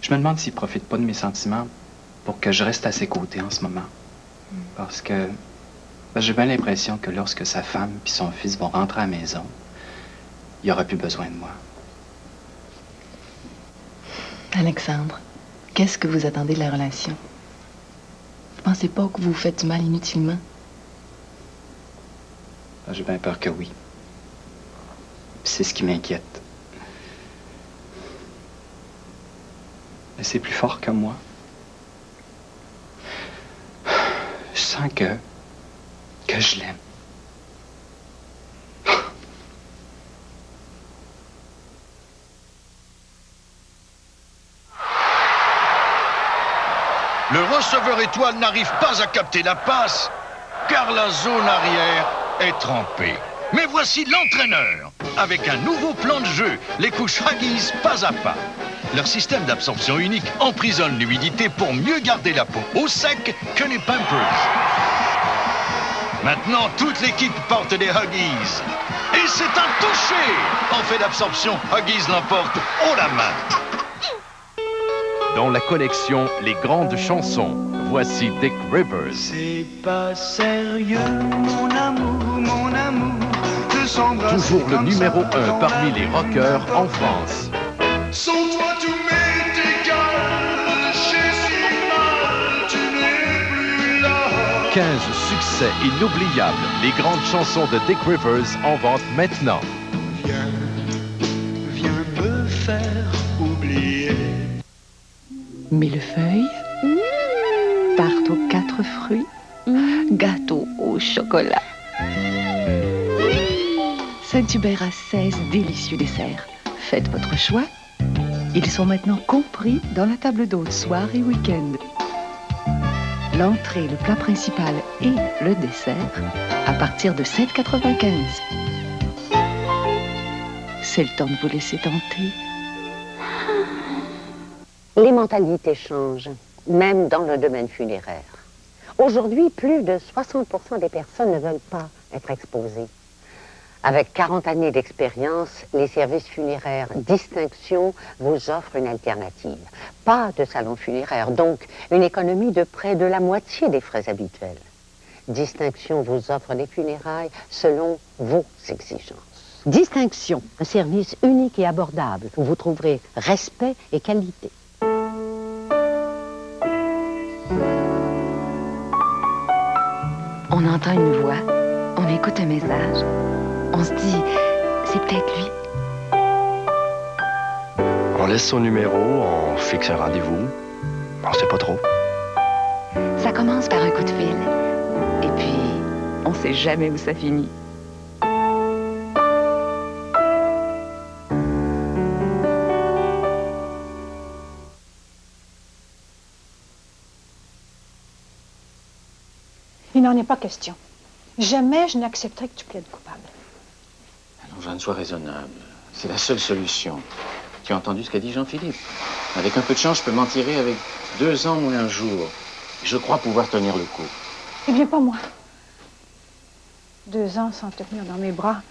Je me demande s'il profite pas de mes sentiments pour que je reste à ses côtés en ce moment. Parce que j'ai bien l'impression que lorsque sa femme et son fils vont rentrer à la maison, il n'y aura plus besoin de moi. Alexandre, qu'est-ce que vous attendez de la relation? Vous pensez pas que vous vous faites du mal inutilement? J'ai bien peur que oui. C'est ce qui m'inquiète. Mais c'est plus fort que moi. Je sens que je l'aime. Le receveur étoile n'arrive pas à capter la passe, car la zone arrière est trempée. Mais voici l'entraîneur, avec un nouveau plan de jeu, les couches Huggies pas à pas. Leur système d'absorption unique emprisonne l'humidité pour mieux garder la peau au sec que les Pampers. Maintenant, toute l'équipe porte des Huggies. Et c'est un toucher! En fait d'absorption, Huggies l'emporte haut la main. Dans la collection Les Grandes Chansons, voici Dick Rivers. C'est pas sérieux, mon amour, de s'embrasser. Toujours le comme numéro ça 1 dans parmi la les rue. rockers en France. Sans toi tout m'est égal, j'ai si mal, tu n'es plus là. 15 succès inoubliables. Les Grandes Chansons de Dick Rivers en vente maintenant. Viens me faire oublier. Millefeuille, tarte aux 4 fruits, gâteau au chocolat. Saint-Hubert a 16 délicieux desserts. Faites votre choix. Ils sont maintenant compris dans la table d'hôte soir et week-end. L'entrée, le plat principal et le dessert à partir de 7,95. C'est le temps de vous laisser tenter. Les mentalités changent, même dans le domaine funéraire. Aujourd'hui, plus de 60% des personnes ne veulent pas être exposées. Avec 40 années d'expérience, les services funéraires Distinction vous offrent une alternative. Pas de salon funéraire, donc une économie de près de la moitié des frais habituels. Distinction vous offre les funérailles selon vos exigences. Distinction, un service unique et abordable où vous trouverez respect et qualité. On entend une voix, on écoute un message, on se dit, c'est peut-être lui. On laisse son numéro, on fixe un rendez-vous. On sait pas trop. Ça commence par un coup de fil, et puis on sait jamais où ça finit. Il n'en est pas question. Jamais je n'accepterai que tu plaides coupable. Alors, Jeanne, sois raisonnable. C'est la seule solution. Tu as entendu ce qu'a dit Jean-Philippe? Avec un peu de chance, je peux m'en tirer avec 2 ans moins un jour. Je crois pouvoir tenir le coup. Eh bien, pas moi. 2 ans sans te tenir dans mes bras.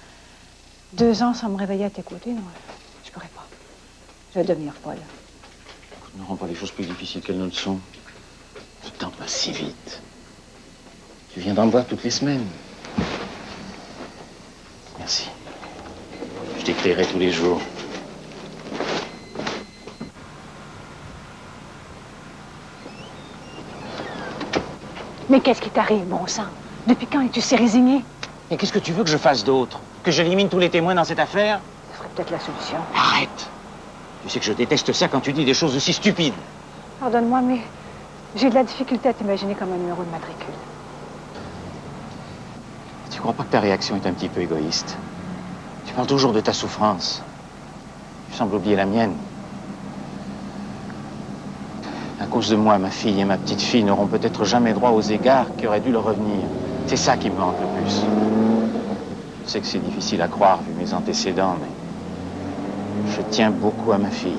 2 ans sans me réveiller à tes côtés, non, je pourrais pas. Je vais devenir folle. Ne rends pas les choses plus difficiles qu'elles ne le sont. Le temps passe si vite. Tu viendras me voir toutes les semaines. Merci. Je t'éclairerai tous les jours. Mais qu'est-ce qui t'arrive, bon sang? Depuis quand es-tu si résigné? Et qu'est-ce que tu veux que je fasse d'autre? Que j'élimine tous les témoins dans cette affaire? Ce serait peut-être la solution. Arrête! Tu sais que je déteste ça quand tu dis des choses aussi stupides. Pardonne-moi, mais j'ai de la difficulté à t'imaginer comme un numéro de matricule. Tu crois pas que ta réaction est un petit peu égoïste? Tu parles toujours de ta souffrance. Tu sembles oublier la mienne. À cause de moi, ma fille et ma petite-fille n'auront peut-être jamais droit aux égards qui auraient dû leur revenir. C'est ça qui me manque le plus. Je sais que c'est difficile à croire vu mes antécédents, mais je tiens beaucoup à ma fille,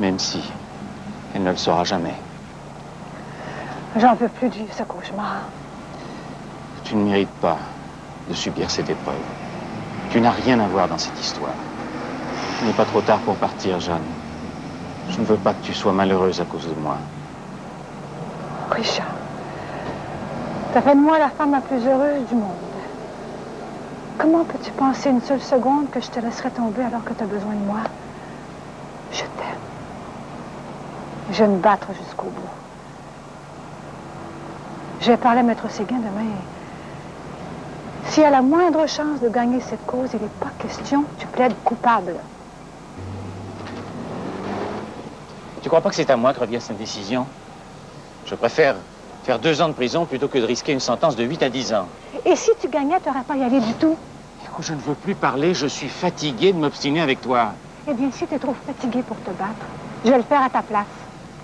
même si elle ne le saura jamais. J'en peux plus de vivre ce cauchemar. Tu ne mérites pas de subir cette épreuve. Tu n'as rien à voir dans cette histoire. Il n'est pas trop tard pour partir, Jeanne. Je ne veux pas que tu sois malheureuse à cause de moi. Richard, t'as fait de moi la femme la plus heureuse du monde. Comment peux-tu penser une seule seconde que je te laisserai tomber alors que tu as besoin de moi? Je t'aime. Je vais me battre jusqu'au bout. Je vais parler à Maître Séguin demain. S'il y a la moindre chance de gagner cette cause, il n'est pas question que tu plaides coupable. Tu crois pas que c'est à moi que revient cette décision? Je préfère faire 2 ans de prison plutôt que de risquer une sentence de 8 à 10 ans. Et si tu gagnais, tu n'aurais pas y aller du tout. Écoute, je ne veux plus parler, je suis fatigué de m'obstiner avec toi. Eh bien, si tu es trop fatigué pour te battre, je vais le faire à ta place.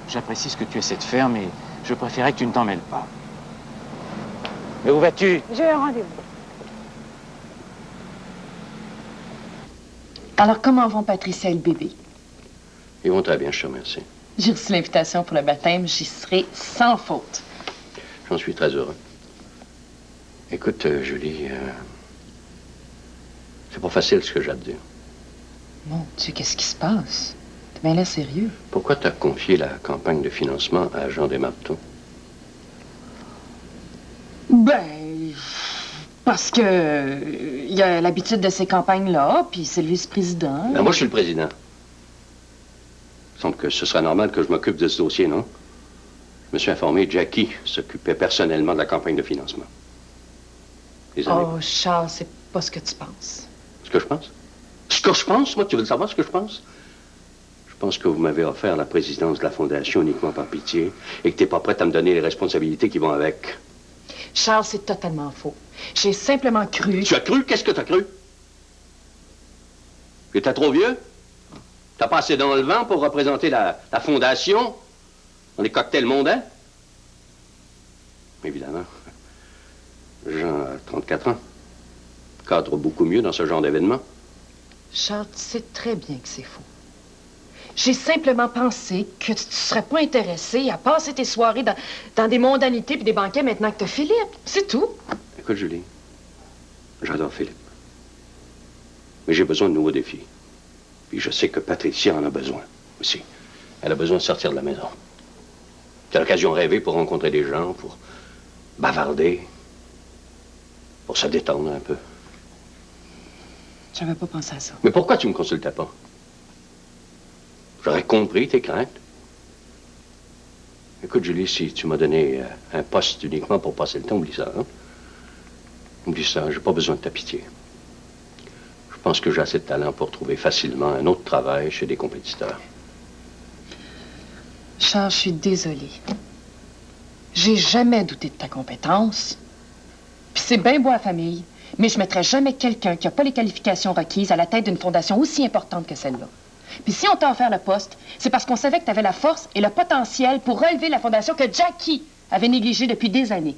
J'apprécie ce que tu essaies de faire, mais je préférais que tu ne t'en mêles pas. Mais où vas-tu? J'ai un rendez-vous. Alors, comment vont Patricia et le bébé? Ils vont très bien, je te remercie. J'ai reçu l'invitation pour le baptême, j'y serai sans faute. J'en suis très heureux. Écoute, Julie, c'est pas facile ce que j'ai à te dire. Mon Dieu, qu'est-ce qui se passe? T'es bien là sérieux? Pourquoi t'as confié la campagne de financement à Jean Desmarteaux? Ben, parce que il a l'habitude de ces campagnes-là, puis c'est le vice-président. Ben, moi, je suis le président. Il semble que ce serait normal que je m'occupe de ce dossier, non? Je me suis informé, Jackie s'occupait personnellement de la campagne de financement. Oh, Charles, c'est pas ce que tu penses. Ce que je pense? Ce que je pense? Moi, tu veux savoir ce que je pense? Je pense que vous m'avez offert la présidence de la Fondation uniquement par pitié et que t'es pas prête à me donner les responsabilités qui vont avec. Charles, c'est totalement faux. J'ai simplement cru... Tu as cru? Qu'est-ce que t'as cru? J'étais trop vieux? T'as pas assez dans le vent pour représenter la Fondation dans les cocktails mondains? Évidemment. Jean a 34 ans. Cadre beaucoup mieux dans ce genre d'événement. Charles, tu sais très bien que c'est faux. J'ai simplement pensé que tu ne serais pas intéressé à passer tes soirées dans des mondanités puis des banquets maintenant que tu as Philippe. C'est tout. Écoute, Julie, j'adore Philippe. Mais j'ai besoin de nouveaux défis. Puis je sais que Patricia en a besoin aussi. Elle a besoin de sortir de la maison. C'est l'occasion rêvée pour rencontrer des gens, pour bavarder, pour se détendre un peu. J'avais pas pensé à ça. Mais pourquoi tu me consultais pas? J'aurais compris tes craintes. Écoute, Julie, si tu m'as donné un poste uniquement pour passer le temps, oublie ça, hein? Oublie ça, j'ai pas besoin de ta pitié. Je pense que j'ai assez de talent pour trouver facilement un autre travail chez des compétiteurs. Charles, je suis désolée. J'ai jamais douté de ta compétence. Puis c'est bien beau à la famille, mais je mettrais jamais quelqu'un qui n'a pas les qualifications requises à la tête d'une fondation aussi importante que celle-là. Puis si on t'a offert le poste, c'est parce qu'on savait que tu avais la force et le potentiel pour relever la fondation que Jackie avait négligée depuis des années.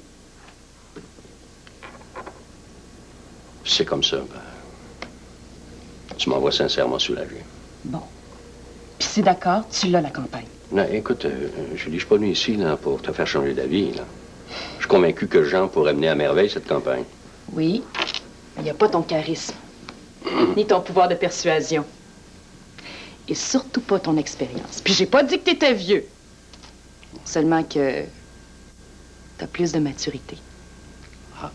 C'est comme ça, ben, tu m'envoies sincèrement soulagé. Bon. Puis c'est d'accord, tu l'as, la campagne. Non, écoute, Julie, je suis pas venu ici là, pour te faire changer d'avis. Là. Je suis convaincu que Jean pourrait mener à merveille cette campagne. Oui, mais il n'y a pas ton charisme, ni ton pouvoir de persuasion. Et surtout pas ton expérience. Puis j'ai pas dit que t'étais vieux. Seulement que t'as plus de maturité. Ah,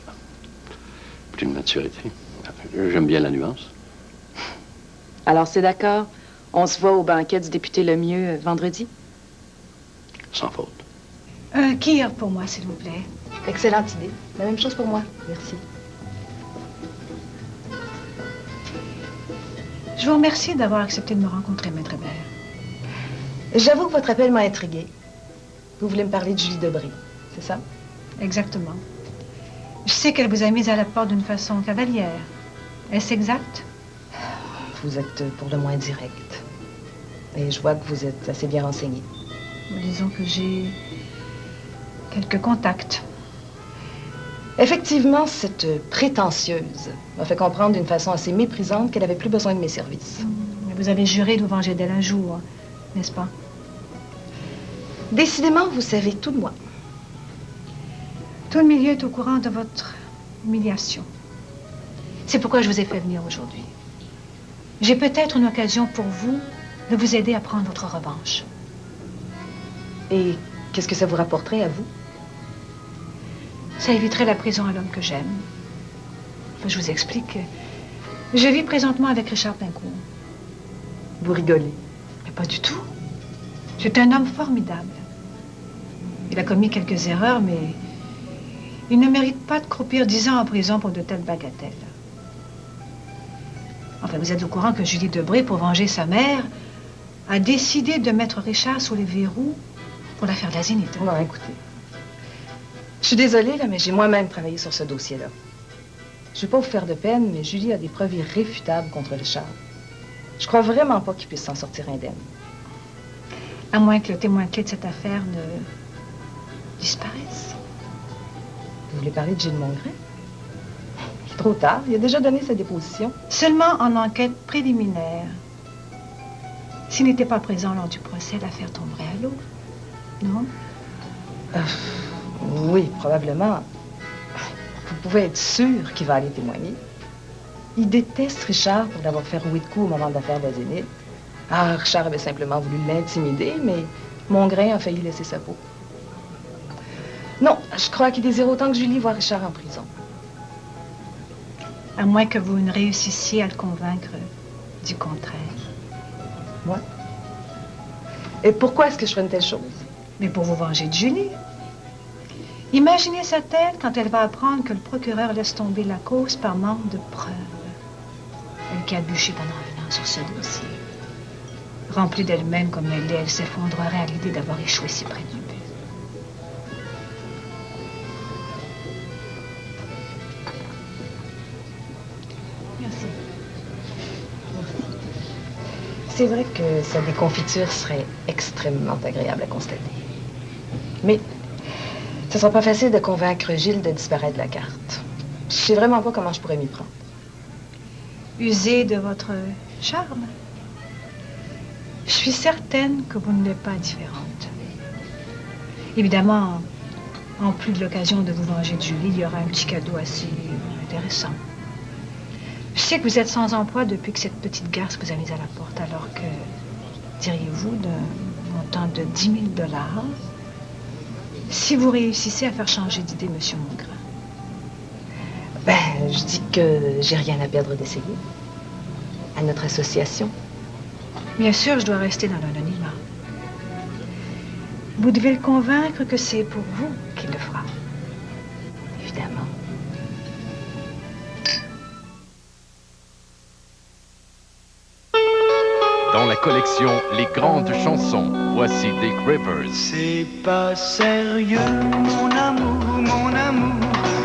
plus de maturité. J'aime bien la nuance. Alors c'est d'accord, on se voit au banquet du député Lemieux vendredi? Sans faute. Un kir pour moi, s'il vous plaît. Excellente idée. La même chose pour moi. Merci. Je vous remercie d'avoir accepté de me rencontrer, Maître Hébert. J'avoue que votre appel m'a intriguée. Vous voulez me parler de Julie Debré, c'est ça? Exactement. Je sais qu'elle vous a mise à la porte d'une façon cavalière. Est-ce exact? Vous êtes pour le moins direct. Et je vois que vous êtes assez bien renseigné. Disons que j'ai quelques contacts. Effectivement, cette prétentieuse m'a fait comprendre d'une façon assez méprisante qu'elle n'avait plus besoin de mes services. Mais vous avez juré de vous venger d'elle un jour, n'est-ce pas? Décidément, vous savez tout de moi. Tout le milieu est au courant de votre humiliation. C'est pourquoi je vous ai fait venir aujourd'hui. J'ai peut-être une occasion pour vous de vous aider à prendre votre revanche. Et qu'est-ce que ça vous rapporterait à vous? Ça éviterait la prison à l'homme que j'aime. Enfin, je vous explique. Je vis présentement avec Richard Pincourt. Vous rigolez? Mais pas du tout. C'est un homme formidable. Il a commis quelques erreurs, mais il ne mérite pas de croupir 10 ans en prison pour de telles bagatelles. Enfin, vous êtes au courant que Julie Debré, pour venger sa mère, a décidé de mettre Richard sous les verrous pour l'affaire de la Zénith. Non, écoutez. Je suis désolée, là, mais j'ai moi-même travaillé sur ce dossier-là. Je ne vais pas vous faire de peine, mais Julie a des preuves irréfutables contre Richard. Je crois vraiment pas qu'il puisse s'en sortir indemne. À moins que le témoin clé de cette affaire ne disparaisse. Vous voulez parler de Gilles Mongrain? Il est trop tard. Il a déjà donné sa déposition. Seulement en enquête préliminaire. S'il n'était pas présent lors du procès, l'affaire tomberait à l'eau. Non? Oui, probablement. Vous pouvez être sûr qu'il va aller témoigner. Il déteste Richard pour l'avoir fait rouer de coups au moment de l'affaire de la Zénith. Ah, Richard avait simplement voulu l'intimider, mais Mongrain a failli laisser sa peau. Non, je crois qu'il désire autant que Julie voir Richard en prison. À moins que vous ne réussissiez à le convaincre du contraire. Moi? Et pourquoi est-ce que je ferais une telle chose? Mais pour vous venger de Julie. Imaginez sa tête quand elle va apprendre que le procureur laisse tomber la cause par manque de preuves. Elle qui a bûché en revenant sur ce dossier. Remplie d'elle-même comme elle l'est, elle s'effondrerait à l'idée d'avoir échoué si près du but. Merci. C'est vrai que sa déconfiture serait extrêmement agréable à constater. Mais ce sera pas facile de convaincre Gilles de disparaître de la carte. Je sais vraiment pas comment je pourrais m'y prendre. Usez de votre charme. Je suis certaine que vous ne l'êtes pas différente. Évidemment, en plus de l'occasion de vous venger de Julie, il y aura un petit cadeau assez intéressant. Je sais que vous êtes sans emploi depuis que cette petite garce vous a mise à la porte, alors que, diriez-vous, d'un montant de 10 000 $, si vous réussissez à faire changer d'idée M. Mongrain. Ben, je dis que j'ai rien à perdre d'essayer. À notre association. Bien sûr, je dois rester dans l'anonymat. Vous devez le convaincre que c'est pour vous qu'il le fera. Évidemment. Dans la collection Les Grandes Chansons, voici Dick Rivers. C'est pas sérieux, mon amour,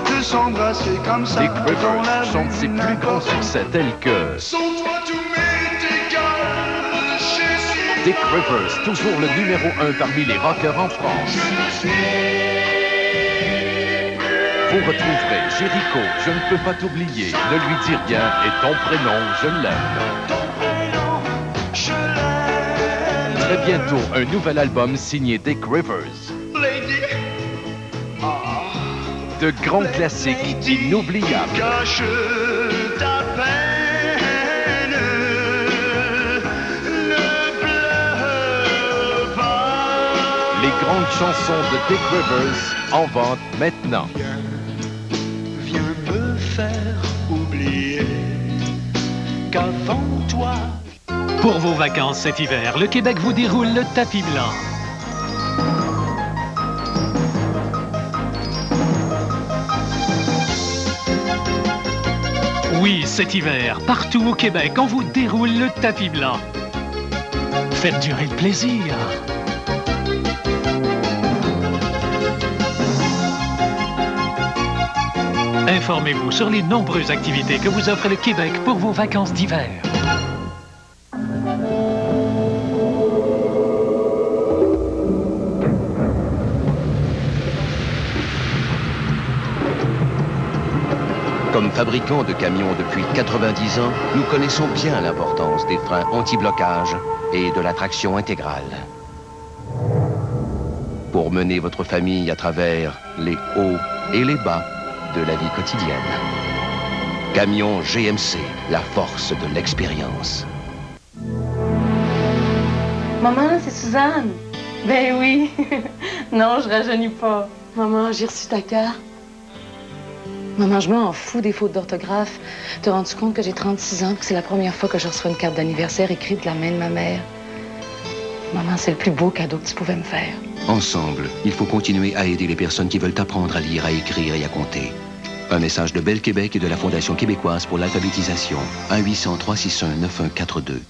de s'embrasser comme ça. Dick Rivers chante ses plus grands succès tels que Sans toi tout m'est égal, je suis... Dick Rivers, toujours le numéro 1 parmi les rockers en France. Vous retrouverez Jéricho, Je ne peux pas t'oublier, Ne lui dis rien et Ton prénom, je l'aime. Très bientôt, un nouvel album signé Dick Rivers. De grands classiques inoubliables. Cache ta peine, ne pleure pas. Les grandes chansons de Dick Rivers en vente maintenant. Viens me faire oublier qu'avant toi... Pour vos vacances cet hiver, le Québec vous déroule le tapis blanc. Oui, cet hiver, partout au Québec, on vous déroule le tapis blanc. Faites durer le plaisir. Informez-vous sur les nombreuses activités que vous offre le Québec pour vos vacances d'hiver. Comme fabricant de camions depuis 90 ans, nous connaissons bien l'importance des freins anti-blocage et de la traction intégrale. Pour mener votre famille à travers les hauts et les bas de la vie quotidienne. Camion GMC, la force de l'expérience. Maman, c'est Suzanne. Ben oui. Non, je rajeunis pas. Maman, j'ai reçu ta carte. Maman, je m'en fous des fautes d'orthographe. Te rends-tu compte que j'ai 36 ans et que c'est la première fois que je reçois une carte d'anniversaire écrite de la main de ma mère? Maman, c'est le plus beau cadeau que tu pouvais me faire. Ensemble, il faut continuer à aider les personnes qui veulent apprendre à lire, à écrire et à compter. Un message de Belle Québec et de la Fondation québécoise pour l'alphabétisation. 1-800-361-9142.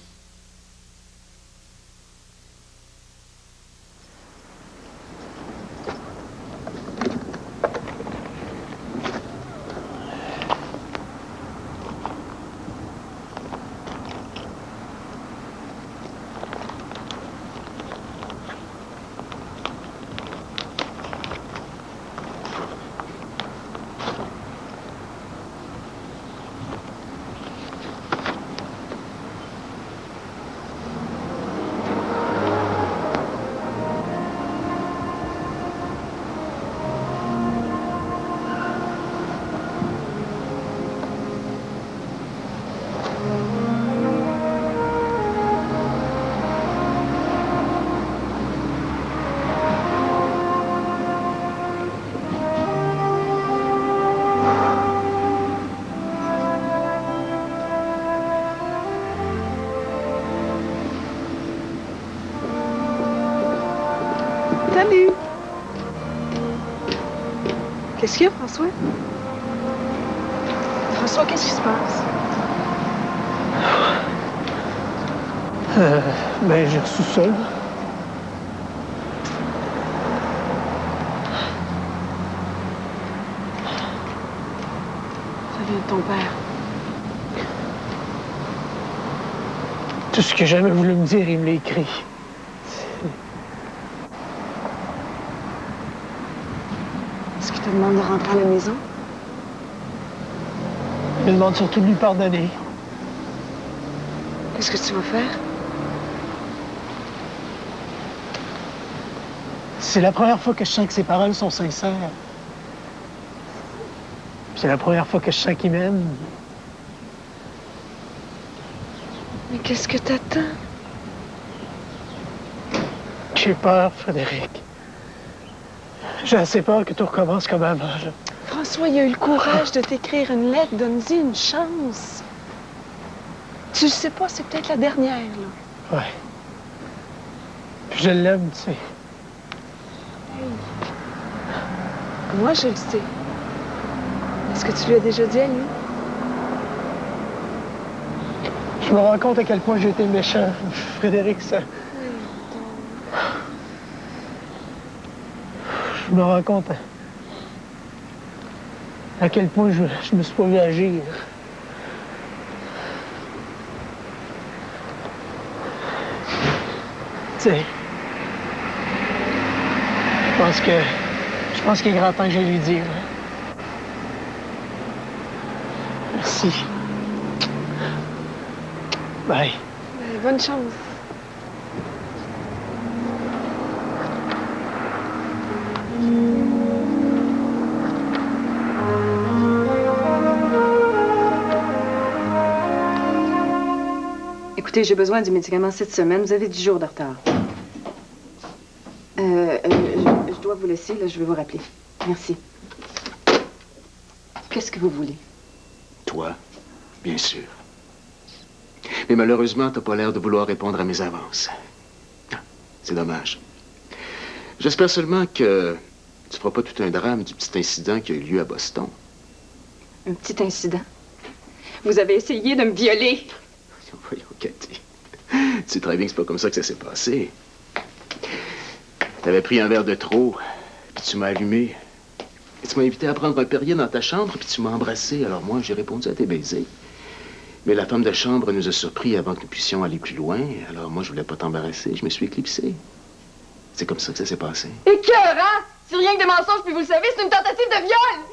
Salut! Qu'est-ce qu'il y a, François? François, qu'est-ce qui se passe? Ben, j'ai reçu ça, là. Ça vient de ton père. Tout ce que j'ai jamais voulu me dire, il me l'a écrit. Est-ce qu'il te demande de rentrer à la maison? Il me demande surtout de lui pardonner. Qu'est-ce que tu vas faire? C'est la première fois que je sens que ses paroles sont sincères. C'est la première fois que je sens qu'il m'aime. Mais qu'est-ce que t'attends? J'ai peur, Frédéric. J'ai assez peur que tout recommence comme avant, là. François, il a eu le courage de t'écrire une lettre. Donne-y une chance. Tu le sais pas, c'est peut-être la dernière, là. Ouais. Puis je l'aime, tu sais. Moi, je le sais. Est-ce que tu lui as déjà dit à lui? Je me rends compte à quel point j'ai été méchant, Frédéric, ça. Je me rends compte à quel point je me suis pas vu agir. Tu sais, je pense qu'il est grand temps que je lui dise. Merci. Bye. Bonne chance. Écoutez, j'ai besoin du médicament cette semaine. Vous avez 10 jours de retard. Je dois vous laisser, là, je vais vous rappeler. Merci. Qu'est-ce que vous voulez? Toi, bien sûr. Mais malheureusement, t'as pas l'air de vouloir répondre à mes avances. Ah, c'est dommage. J'espère seulement que tu feras pas tout un drame du petit incident qui a eu lieu à Boston. Un petit incident? Vous avez essayé de me violer. Voyons, Cathy. Tu sais très bien que c'est pas comme ça que ça s'est passé. T'avais pris un verre de trop, puis tu m'as allumé. Et tu m'as invité à prendre un Perrier dans ta chambre, puis tu m'as embrassé. Alors moi, j'ai répondu à tes baisers. Mais la femme de chambre nous a surpris avant que nous puissions aller plus loin. Alors moi, je voulais pas t'embarrasser. Je me suis éclipsé. C'est comme ça que ça s'est passé. Écœurant! C'est rien que des mensonges, puis vous le savez, c'est une tentative de viol!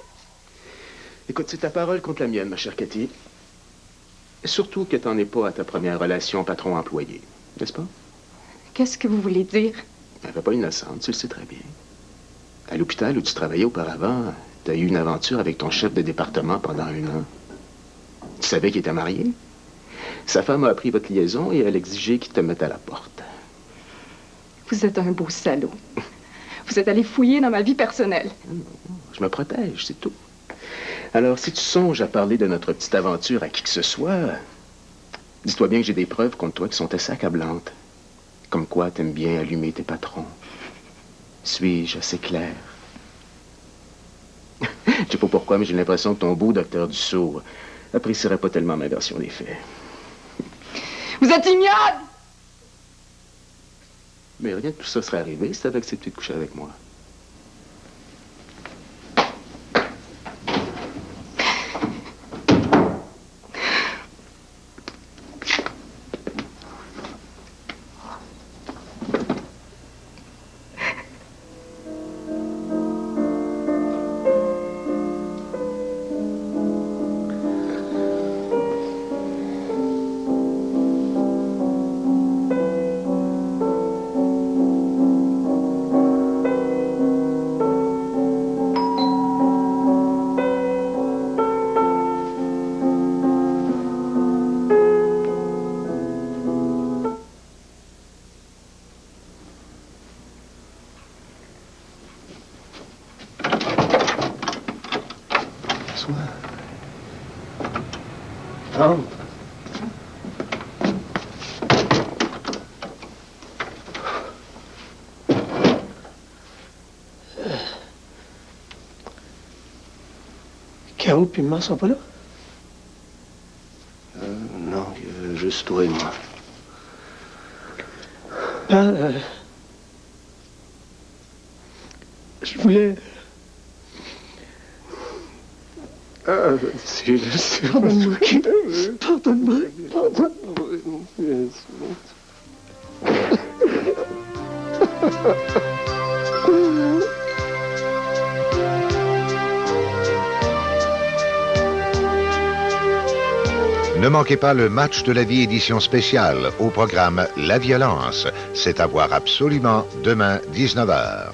Écoute, c'est ta parole contre la mienne, ma chère Cathy. Surtout que t'en es pas à ta première relation patron-employé, n'est-ce pas? Qu'est-ce que vous voulez dire? Elle n'est pas innocente, tu le sais très bien. À l'hôpital où tu travaillais auparavant, t'as eu une aventure avec ton chef de département pendant 1 an. Tu savais qu'il était marié? Sa femme a appris votre liaison et elle exigeait qu'il te mette à la porte. Vous êtes un beau salaud. Vous êtes allé fouiller dans ma vie personnelle. Je me protège, c'est tout. Alors, si tu songes à parler de notre petite aventure à qui que ce soit, dis-toi bien que j'ai des preuves contre toi qui sont assez accablantes. Comme quoi t'aimes bien allumer tes patrons. Suis-je assez clair? Je sais pas pourquoi, mais j'ai l'impression que ton beau docteur Dussault apprécierait pas tellement ma version des faits. Vous êtes ignoble! Mais rien de tout ça serait arrivé si t'avais accepté de coucher avec moi. Entre. Caro et maman sont pas là? Non, juste toi et moi. Je voulais... Pardonne-moi, Kim. Pardonne-moi. Ne manquez pas le match de la vie édition spéciale au programme La Violence. C'est à voir absolument demain 19h.